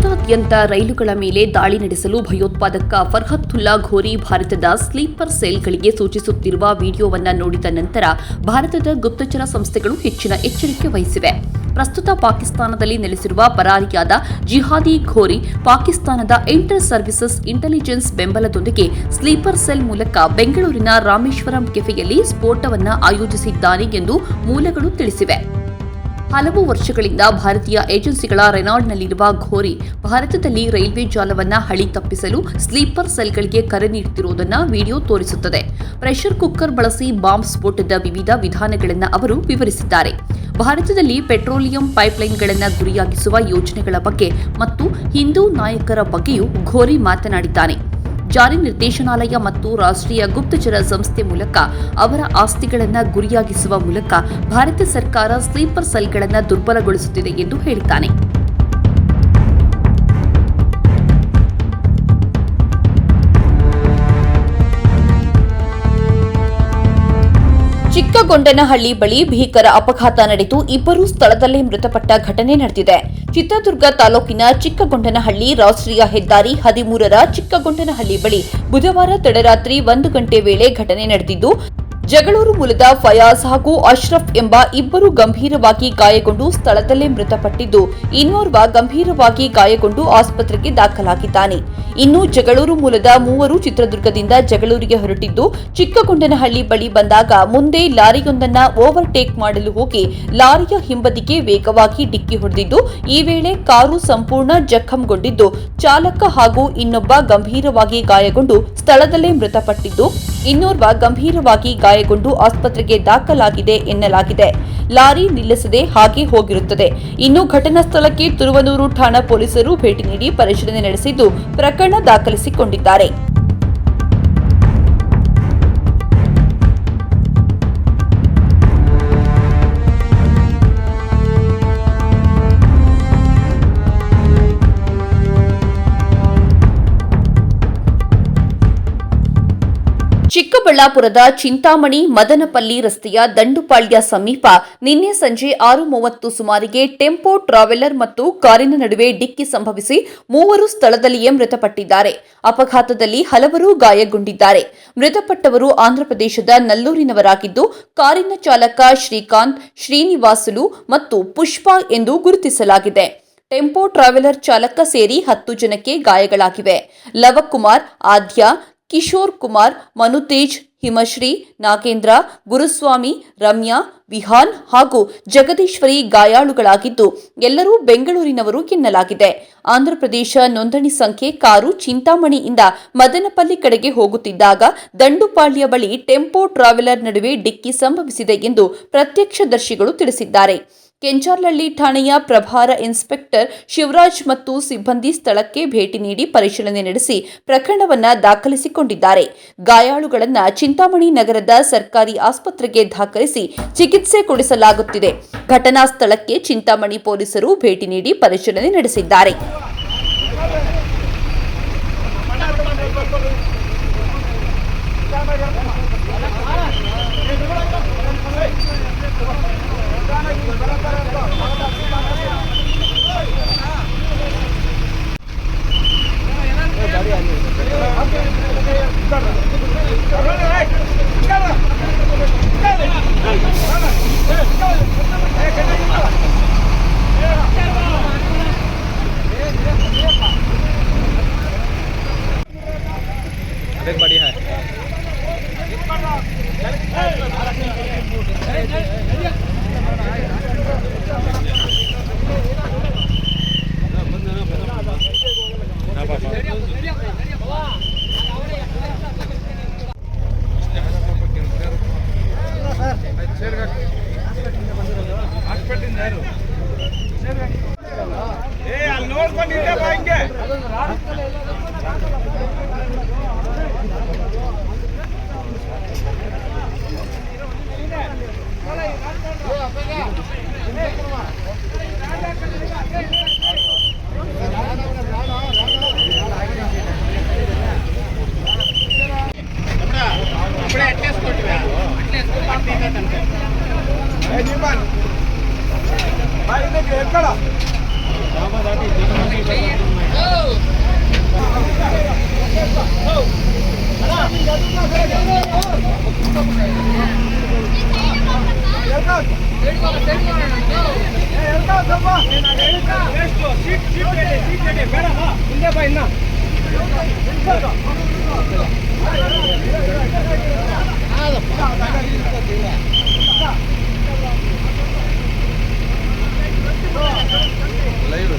ದೇಶದಾದ್ಯಂತ ರೈಲುಗಳ ಮೇಲೆ ದಾಳಿ ನಡೆಸಲು ಭಯೋತ್ಪಾದಕ ಫರ್ಹತ್ತುಲ್ಲಾ ಘೋರಿ ಭಾರತದ ಸ್ಲೀಪರ್ ಸೆಲ್ಗಳಿಗೆ ಸೂಚಿಸುತ್ತಿರುವ ವಿಡಿಯೋವನ್ನು ನೋಡಿದ ನಂತರ ಭಾರತದ ಗುಪ್ತಚರ ಸಂಸ್ಥೆಗಳು ಹೆಚ್ಚಿನ ಎಚ್ಚರಿಕೆ ವಹಿಸಿವೆ. ಪ್ರಸ್ತುತ ಪಾಕಿಸ್ತಾನದಲ್ಲಿ ನೆಲೆಸಿರುವ ಪರಾರಿಯಾದ ಜಿಹಾದಿ ಘೋರಿ ಪಾಕಿಸ್ತಾನದ ಇಂಟರ್ ಸರ್ವಿಸಸ್ ಇಂಟೆಲಿಜೆನ್ಸ್ ಬೆಂಬಲದೊಂದಿಗೆ ಸ್ಲೀಪರ್ ಸೆಲ್ ಮೂಲಕ ಬೆಂಗಳೂರಿನ ರಾಮೇಶ್ವರಂ ಕೆಫೆಯಲ್ಲಿ ಸ್ಫೋಟವನ್ನು ಆಯೋಜಿಸಿದ್ದಾನೆ ಎಂದು ಮೂಲಗಳು ತಿಳಿಸಿವೆ. ಹಲವು ವರ್ಷಗಳಿಂದ ಭಾರತೀಯ ಏಜೆನ್ಸಿಗಳ ರೆನಾಲ್ಡ್ನಲ್ಲಿರುವ ಘೋರಿ ಭಾರತದಲ್ಲಿ ರೈಲ್ವೆ ಜಾಲವನ್ನು ಹಳಿ ತಪ್ಪಿಸಲು ಸ್ಲೀಪರ್ ಸೆಲ್ಗಳಿಗೆ ಕರೆ ನೀಡುತ್ತಿರುವುದನ್ನು ವಿಡಿಯೋ ತೋರಿಸುತ್ತದೆ. ಪ್ರೆಷರ್ ಕುಕ್ಕರ್ ಬಳಸಿ ಬಾಂಬ್ ಸ್ಫೋಟದ ವಿವಿಧ ವಿಧಾನಗಳನ್ನು ಅವರು ವಿವರಿಸಿದ್ದಾರೆ. ಭಾರತದಲ್ಲಿ ಪೆಟ್ರೋಲಿಯಂ ಪೈಪ್ಲೈನ್ಗಳನ್ನು ಗುರಿಯಾಗಿಸುವ ಯೋಜನೆಗಳ ಬಗ್ಗೆ ಮತ್ತು ಹಿಂದೂ ನಾಯಕರ ಬಗ್ಗೆಯೂ ಘೋರಿ ಮಾತನಾಡಿದ್ದಾನೆ. ಜಾರಿ ನಿರ್ದೇಶನಾಲಯ ಮತ್ತು ರಾಷ್ಟ್ರೀಯ ಗುಪ್ತಚರ ಸಂಸ್ಥೆ ಮೂಲಕ ಅವರ ಆಸ್ತಿಗಳನ್ನು ಗುರಿಯಾಗಿಸುವ ಮೂಲಕ ಭಾರತ ಸರ್ಕಾರ ಸ್ಲೀಪರ್ ಸೆಲ್ಗಳನ್ನು ದುರ್ಬಲಗೊಳಿಸುತ್ತಿದೆ ಎಂದು ಹೇಳಿದ್ದಾನೆ. ಚಿಕ್ಕಗೊಂಡನಹಳ್ಳಿ ಬಳಿ ಭೀಕರ ಅಪಘಾತ ನಡೆದು ಇಬ್ಬರು ಸ್ಥಳದಲ್ಲೇ ಮೃತಪಟ್ಟ ಘಟನೆ ನಡೆದಿದೆ. ಚಿತ್ರದುರ್ಗ ತಾಲೂಕಿನ ಚಿಕ್ಕಗೊಂಡನಹಳ್ಳಿ ರಾಷ್ಟ್ರೀಯ ಹೆದ್ದಾರಿ 13ರ ಚಿಕ್ಕಗೊಂಡನಹಳ್ಳಿ ಬಳಿ ಬುಧವಾರ ತಡರಾತ್ರಿ 1 ಗಂಟೆ ವೇಳೆ ಘಟನೆ ನಡೆದಿದ್ದು, ಜಗಳೂರು ಮೂಲದ ಫಯಾಜ್ ಹಾಗೂ ಅಶ್ರಫ್ ಎಂಬ ಇಬ್ಬರು ಗಂಭೀರವಾಗಿ ಗಾಯಗೊಂಡು ಸ್ಥಳದಲ್ಲೇ ಮೃತಪಟ್ಟಿದ್ದು, ಇನ್ನೋರ್ವ ಗಂಭೀರವಾಗಿ ಗಾಯಗೊಂಡು ಆಸ್ಪತ್ರೆಗೆ ದಾಖಲಾಗಿದ್ದಾನೆ. ಇನ್ನು ಜಗಳೂರು ಮೂಲದ ಮೂವರು ಚಿತ್ರದುರ್ಗದಿಂದ ಜಗಳೂರಿಗೆ ಹೊರಟಿದ್ದು, ಚಿಕ್ಕಗೊಂಡನಹಳ್ಳಿ ಬಳಿ ಬಂದಾಗ ಮುಂದೆ ಲಾರಿಯೊಂದನ್ನು ಓವರ್ಟೇಕ್ ಮಾಡಲು ಹೋಗಿ ಲಾರಿಯ ಹಿಂಬದಿಗೆ ವೇಗವಾಗಿ ಡಿಕ್ಕಿ ಹೊಡೆದಿದ್ದು, ಈ ವೇಳೆ ಕಾರು ಸಂಪೂರ್ಣ ಜಖಂಗೊಂಡಿದ್ದು, ಚಾಲಕ ಹಾಗೂ ಇನ್ನೊಬ್ಬ ಗಂಭೀರವಾಗಿ ಗಾಯಗೊಂಡು ಸ್ಥಳದಲ್ಲೇ ಮೃತಪಟ್ಟಿದ್ದು, ಇನ್ನೋರ್ವ ಗಂಭೀರವಾಗಿ ಗಾಯಗೊಂಡು ಆಸ್ಪತ್ರೆಗೆ ದಾಖಲಾಗಿದೆ ಎನ್ನಲಾಗಿದೆ. ಲಾರಿ ನಿಲ್ಲಿಸದೆ ಹಾಗೆ ಹೋಗಿರುತ್ತದೆ. ಇನ್ನು ಘಟನಾ ಸ್ಥಳಕ್ಕೆ ತುರುವನೂರು ಠಾಣಾ ಪೊಲೀಸರು ಭೇಟಿ ನೀಡಿ ಪರಿಶೀಲನೆ ನಡೆಸಿದ್ದು, ಪ್ರಕರಣ ದಾಖಲಿಸಿಕೊಂಡಿದ್ದಾರೆ. ಚಿಕ್ಕಬಳ್ಳಾಪುರದ ಚಿಂತಾಮಣಿ ಮದನಪಲ್ಲಿ ರಸ್ತೆಯ ದಂಡುಪಾಳ್ಯ ಸಮೀಪ ನಿನ್ನೆ ಸಂಜೆ 6:30 ಸುಮಾರಿಗೆ ಟೆಂಪೋ ಟ್ರಾವೆಲರ್ ಮತ್ತು ಕಾರಿನ ನಡುವೆ ಡಿಕ್ಕಿ ಸಂಭವಿಸಿ ಮೂವರು ಸ್ಥಳದಲ್ಲಿಯೇ ಮೃತಪಟ್ಟಿದ್ದಾರೆ. ಅಪಘಾತದಲ್ಲಿ ಹಲವರು ಗಾಯಗೊಂಡಿದ್ದಾರೆ. ಮೃತಪಟ್ಟವರು ಆಂಧ್ರಪ್ರದೇಶದ ನಲ್ಲೂರಿನವರಾಗಿದ್ದು, ಕಾರಿನ ಚಾಲಕ ಶ್ರೀಕಾಂತ್, ಶ್ರೀನಿವಾಸುಲು ಮತ್ತು ಪುಷ್ಪಾ ಎಂದು ಗುರುತಿಸಲಾಗಿದೆ. ಟೆಂಪೋ ಟ್ರಾವೆಲರ್ ಚಾಲಕ ಸೇರಿ 10 ಜನಕ್ಕೆ ಗಾಯಗಳಾಗಿವೆ. ಲವಕುಮಾರ್, ಆದ್ಯ, ಕಿಶೋರ್ ಕುಮಾರ್, ಮನುತೇಜ್, ಹಿಮಶ್ರೀ, ನಾಗೇಂದ್ರ, ಗುರುಸ್ವಾಮಿ, ರಮ್ಯಾ, ವಿಹಾನ್ ಹಾಗೂ ಜಗದೀಶ್ವರಿ ಗಾಯಾಳುಗಳಾಗಿದ್ದು, ಎಲ್ಲರೂ ಬೆಂಗಳೂರಿನವರು ಎನ್ನಲಾಗಿದೆ. ಆಂಧ್ರಪ್ರದೇಶ ನೋಂದಣಿ ಸಂಖ್ಯೆ ಕಾರು ಚಿಂತಾಮಣಿಯಿಂದ ಮದನಪಲ್ಲಿ ಕಡೆಗೆ ಹೋಗುತ್ತಿದ್ದಾಗ ದಂಡುಪಾಳ್ಯ ಬಳಿ ಟೆಂಪೋ ಟ್ರಾವೆಲರ್ ನಡುವೆ ಡಿಕ್ಕಿ ಸಂಭವಿಸಿದೆ ಎಂದು ಪ್ರತ್ಯಕ್ಷದರ್ಶಿಗಳು ತಿಳಿಸಿದ್ದಾರೆ. ಕೆಂಚಾರ್ಲಹಳ್ಳಿ ಠಾಣೆಯ ಪ್ರಭಾರ ಇನ್ಸ್ಪೆಕ್ಟರ್ ಶಿವರಾಜ್ ಮತ್ತು ಸಿಬ್ಬಂದಿ ಸ್ಥಳಕ್ಕೆ ಭೇಟಿ ನೀಡಿ ಪರಿಶೀಲನೆ ನಡೆಸಿ ಪ್ರಕರಣವನ್ನು ದಾಖಲಿಸಿಕೊಂಡಿದ್ದಾರೆ. ಗಾಯಾಳುಗಳನ್ನು ಚಿಂತಾಮಣಿ ನಗರದ ಸರ್ಕಾರಿ ಆಸ್ಪತ್ರೆಗೆ ದಾಖಲಿಸಿ ಚಿಕಿತ್ಸೆ ಕೊಡಿಸಲಾಗುತ್ತಿದೆ. ಘಟನಾ ಸ್ಥಳಕ್ಕೆ ಚಿಂತಾಮಣಿ ಪೊಲೀಸರು ಭೇಟಿ ನೀಡಿ ಪರಿಶೀಲನೆ ನಡೆಸಿದ್ದಾರೆ. बढ़िया है। ఎక్కడ ಲೈವ್